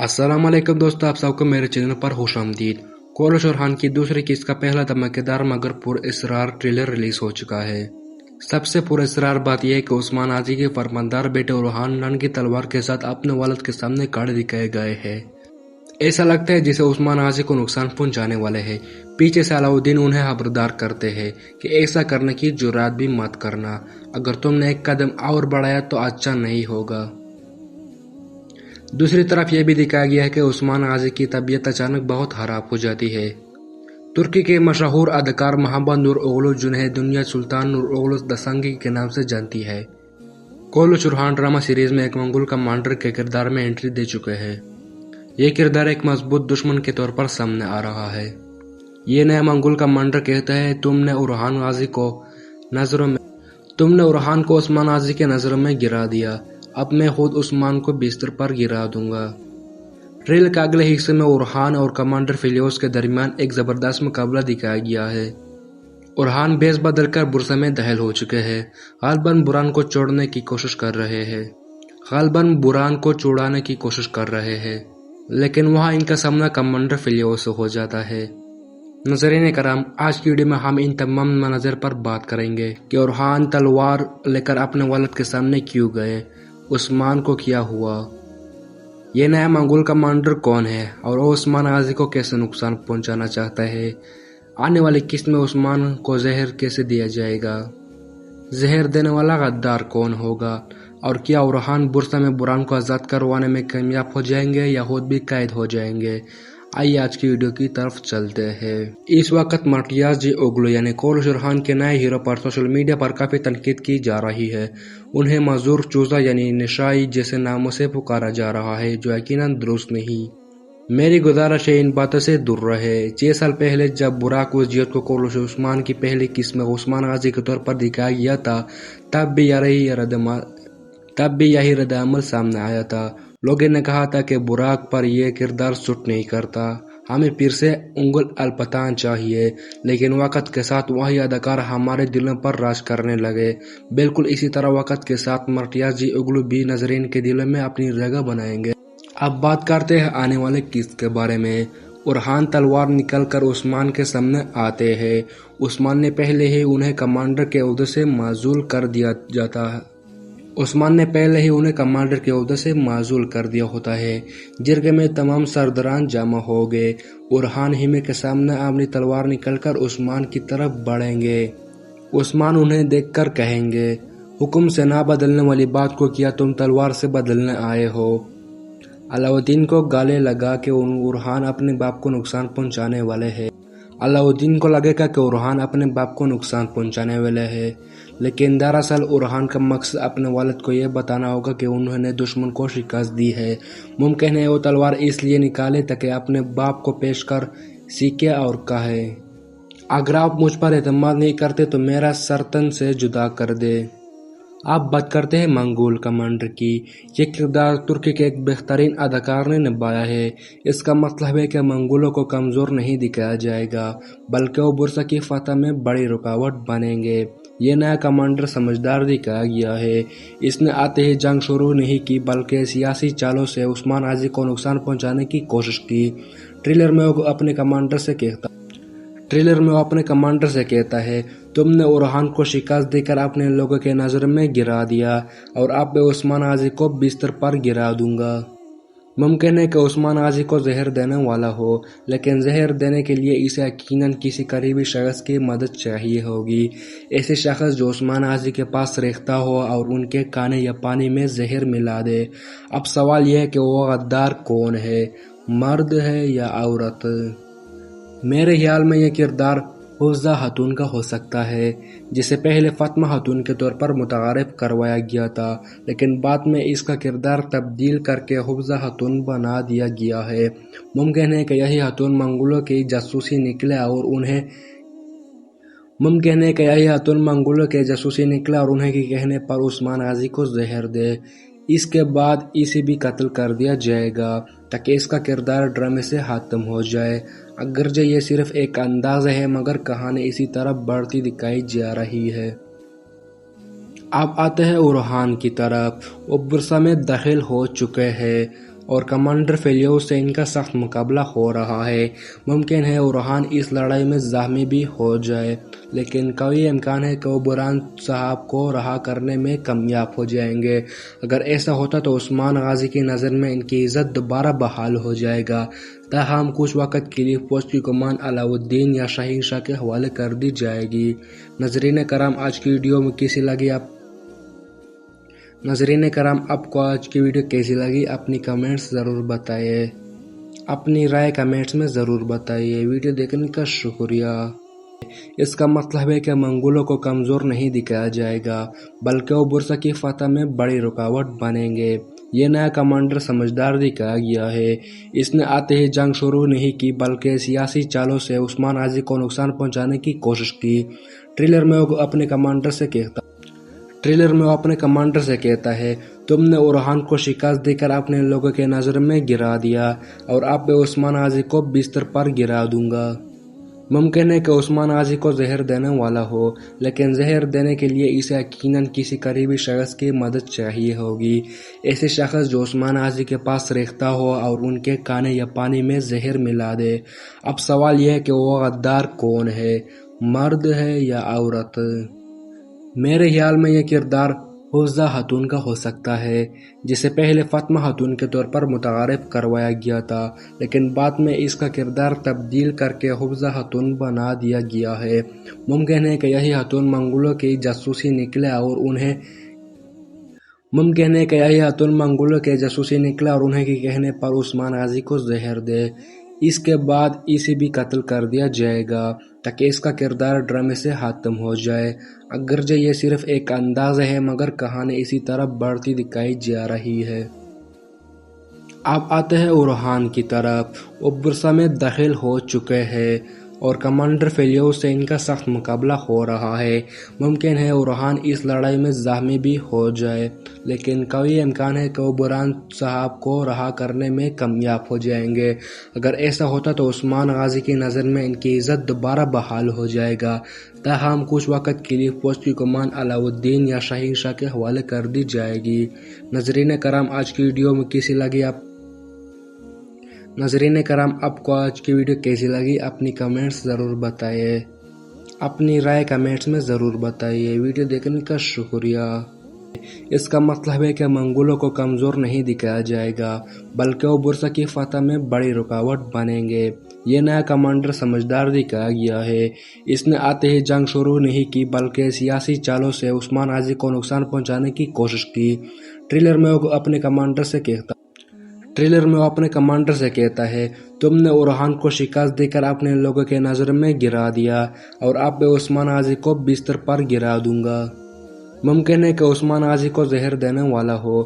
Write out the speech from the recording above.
अस्सलाम वालेकुम दोस्तों, आप सबको मेरे चैनल पर खुश आमदीद। कोलश और खान की दूसरी किस्त का पहला धमाकेदार मगर पुरअसरार ट्रेलर रिलीज हो चुका है। सबसे पुरअसरार बात यह है कि उस्मान आजी के फरमानदार बेटे उरहान नन की तलवार के साथ अपने वालिद के सामने खड़े दिखाए गए हैं। ऐसा लगता है जैसे उस्मान आजी को नुकसान पहुंचाने वाले हैं। पीछे से अलाउद्दीन उन्हें खबरदार करते हैं कि ऐसा करने की जुर्रात भी मत करना, अगर तुमने एक कदम और बढ़ाया तो अच्छा नहीं होगा। दूसरी तरफ यह भी दिखाया गया है कि उस्मान गाजी की तबीयत अचानक बहुत खराब हो जाती है। तुर्की के मशहूर अदाकार मोहम्मद नूरओगलू जिन्हें दुनिया सुल्तान नूरओगलू दसंगी के नाम से जानती है, कोलश उरहान ड्रामा सीरीज में एक मंगोल कमांडर के किरदार में एंट्री दे चुके हैं। ये किरदार एक मजबूत दुश्मन के तौर पर सामने आ रहा है। ये नया मंगोल कमांडर कहता है, तुमने उरहान को उस्मान गाजी के नजरों में गिरा दिया, अब मैं खुद उस्मान को बिस्तर पर गिरा दूंगा। ट्रेलर के अगले हिस्से में उरहान और कमांडर फिलियोस के दरमियान एक जबरदस्त मुकाबला दिखाया गया है। उरहान भेस बदलकर बुरसा में दहल हो चुके हैं, गालिबन बुरान को छोड़ने की कोशिश कर रहे हैं, लेकिन वहां इनका सामना कमांडर फिलियोस से हो जाता है। नजरीन कराम, आज की वीडियो में हम इन तमाम मनाज़र पर बात करेंगे कि उरहान तलवार लेकर अपने वालिद के सामने क्यों गए, उस्मान को क्या हुआ, ये नया मंगोल कमांडर कौन है और वो उस्मान गाजी को कैसे नुकसान पहुंचाना चाहता है। आने वाली किस्त में उस्मान को जहर कैसे दिया जाएगा, जहर देने वाला गद्दार कौन होगा, और क्या उरहान बुरसा में बुरान को आज़ाद करवाने में कामयाब हो जाएंगे या खुद भी कैद हो जाएंगे। आइए आज की वीडियो की तरफ चलते हैं। इस वक्त मर्टियाज ओगलू यानी कोलश उरहान के नए हीरो पर सोशल मीडिया पर काफी तनकीद की जा रही है। उन्हें मजदूर चूजा यानी निशाई जैसे नामों से पुकारा जा रहा है, जो यकीनन दुरुस्त नहीं। मेरी गुजारिश है इन बातों से दूर रहे। 6 साल पहले जब बुराक वजीयत को कोलश उस्मान की पहली किस्म में उस्मान गाजी के तौर पर दिखाया गया था, तब भी यही रद्द-ए-अमल सामने आया था। लोगों ने कहा था कि बुराक पर यह किरदार सूट नहीं करता, हमें फिर से उंगुल अल्पतान चाहिए, लेकिन वक्त के साथ वही अदाकार हमारे दिलों पर राज करने लगे। बिल्कुल इसी तरह वक्त के साथ मर्टियाज ओगलू भी नजरीन के दिलों में अपनी जगह बनाएंगे। अब बात करते हैं आने वाले किस्त के बारे में। उरहान तलवार निकल कर उस्मान के सामने आते हैं। उस्मान ने पहले ही उन्हें कमांडर के ओहदे से माजूल कर दिया होता है। जिरगे में तमाम सरदारान जमा हो गए। उरहान हिमे के सामने अपनी तलवार निकलकर उस्मान की तरफ बढ़ेंगे। उस्मान उन्हें देखकर कहेंगे, हुक्म से ना बदलने वाली बात को किया तुम तलवार से बदलने आए हो। अलाउद्दीन को गाले लगा कि उरहान अपने बाप को नुकसान पहुंचाने वाले हैं, लेकिन दरअसल उरहान का मकसद अपने वालिद को यह बताना होगा कि उन्होंने दुश्मन को शिकस्त दी है। मुमकिन है वो तलवार इसलिए निकाले ताकि अपने बाप को पेश कर सीखे और कहे, अगर आप मुझ पर एतमाद नहीं करते तो मेरा सरतन से जुदा कर दे। अब बात करते हैं मंगोल कमांडर की। ये किरदार तुर्की के एक बेहतरीन अदाकार ने निभाया है। इसका मतलब है कि मंगोलों को कमजोर नहीं दिखाया जाएगा, बल्कि वो बुरसा की फतह में बड़ी रुकावट बनेंगे। ये नया कमांडर समझदार दिखाया गया है। इसने आते ही जंग शुरू नहीं की, बल्कि सियासी चालों से उस्मान गाजी को नुकसान पहुंचाने की कोशिश की। ट्रेलर में वो अपने कमांडर से कहता है, तुमने उरहान को शिकस्त देकर अपने लोगों के नजर में गिरा दिया और अब मैं उस्मान गाजी को बिस्तर पर गिरा दूंगा। मुमकिन है कि उस्मान गाजी को जहर देने वाला हो, लेकिन जहर देने के लिए इसे यकीनन किसी करीबी शख्स की मदद चाहिए होगी। ऐसे शख्स जो उस्मान गाजी के पास रेख्ता हो और उनके खाने या पानी में जहर मिला दे। अब सवाल यह है कि वो गद्दार कौन है, मर्द है या औरत। मेरे ख्याल में यह किरदार हुफ्जा खातून का हो सकता है, जिसे पहले फातिमा खातून के तौर पर मुतारिफ करवाया गया था, लेकिन बाद में इसका किरदार तब्दील करके हुफ्जा खातून बना दिया गया है। मुमकिन है कि यही खातून मंगोलों की जासूसी निकले और उन्हें के कहने पर उस्मान गाजी को जहर दे। इसके बाद इसे भी कत्ल कर दिया जाएगा ताकि इसका किरदार ड्रामे से खत्म हो जाए। अगरचे ये सिर्फ एक अंदाज़ है, मगर कहानी इसी तरफ बढ़ती दिखाई जा रही है। अब आते हैं उरहान की तरफ। वो बुरसा में दाखिल हो चुके हैं। اور کمانڈر فیلیوس سے ان کا سخت مقابلہ ہو رہا ہے۔ ممکن ہے اورہان اس لڑائی میں زخمی بھی ہو جائے، لیکن قوی امکان ہے کہ وہ برہان صاحب کو رہا کرنے میں کامیاب ہو جائیں گے۔ اگر ایسا ہوتا تو عثمان غازی کی نظر میں ان کی عزت دوبارہ بحال ہو جائے گا۔ تاہم کچھ وقت کے لیے فوج کی کمان علاؤالدین یا شاہین شاہ کے حوالے کر دی جائے گی۔ ناظرین کرام، آج کی ویڈیو میں کیسی لگی آپ کو آج کی ویڈیو کیسی لگی؟ اپنی کمنٹس ضرور بتائیے، اپنی رائے کمنٹس میں ضرور بتائیے۔ ویڈیو دیکھنے کا شکریہ۔ اس کا مطلب ہے کہ منگولوں کو کمزور نہیں دکھایا جائے گا، بلکہ وہ برسا کی فتح میں بڑی رکاوٹ بنیں گے۔ یہ نیا کمانڈر سمجھدار دکھایا گیا ہے۔ اس نے آتے ہی جنگ شروع نہیں کی، بلکہ سیاسی چالوں سے عثمان غازی کو نقصان پہنچانے کی کوشش کی۔ ٹریلر میں وہ اپنے کمانڈر سے کہتا ہے، تم نے اورہان کو شکست دے کر اپنے لوگوں کے نظر میں گرا دیا، اور اب میں عثمان غازی کو بستر پر گرا دوں گا۔ ممکن ہے کہ عثمان غازی کو زہر دینے والا ہو، لیکن زہر دینے کے لیے اسے یقیناً کسی قریبی شخص کی مدد چاہیے ہوگی۔ ایسے شخص جو عثمان غازی کے پاس ریختہ ہو اور ان کے کھانے یا پانی میں زہر ملا دے۔ اب سوال یہ ہے کہ وہ غدار کون ہے، مرد ہے یا عورت؟ میرے خیال میں یہ کردار حفصہ خاتون کا ہو سکتا ہے، جسے پہلے فاطمہ خاتون کے طور پر متعارف کروایا گیا تھا، لیکن بعد میں اس کا کردار تبدیل کر کے حفصہ خاتون بنا دیا گیا ہے۔ ممکن ہے کہ یہی خاتون منگولوں کی جاسوسی نکلے اور انہیں کے کہنے پر عثمان غازی کو زہر دے۔ اس کے بعد اسے بھی قتل کر دیا جائے گا تاکہ اس کا کردار ڈرامے سے ختم ہو جائے۔ اگرچہ یہ صرف ایک اندازہ ہے، مگر کہانی اسی طرح بڑھتی دکھائی جا رہی ہے۔ اب آتے ہیں اورہان کی طرف۔ وہ برسا میں داخل ہو چکے ہیں اور کمانڈر فیلیوس سے ان کا سخت مقابلہ ہو رہا ہے۔ ممکن ہے اورہان اس لڑائی میں زخمی بھی ہو جائے، لیکن قوی امکان ہے کہ وہ برہان صاحب کو رہا کرنے میں کامیاب ہو جائیں گے۔ اگر ایسا ہوتا تو عثمان غازی کی نظر میں ان کی عزت دوبارہ بحال ہو جائے گا۔ تاہم کچھ وقت کے لیے فوج کی کمان علاؤالدین یا شاہین شاہ کے حوالے کر دی جائے گی۔ ناظرین کرام، آج کی ویڈیو میں کیسی لگی آپ کو آج کی ویڈیو کیسی لگی؟ اپنی کمنٹس ضرور بتائیے، اپنی رائے کمنٹس میں ضرور بتائیے۔ ویڈیو دیکھنے کا شکریہ۔ اس کا مطلب ہے کہ منگولوں کو کمزور نہیں دکھایا جائے گا، بلکہ وہ برسا کی فتح میں بڑی رکاوٹ بنیں گے۔ یہ نیا کمانڈر سمجھدار دکھایا گیا ہے۔ اس نے آتے ہی جنگ شروع نہیں کی، بلکہ سیاسی چالوں سے عثمان غازی کو نقصان پہنچانے کی کوشش کی۔ ٹریلر میں وہ اپنے کمانڈر سے کہتا ہے، تم نے اورہان کو شکست دے کر اپنے لوگوں کے نظر میں گرا دیا، اور اب میں عثمان غازی کو بستر پر گرا دوں گا۔ ممکن ہے کہ عثمان غازی کو زہر دینے والا ہو،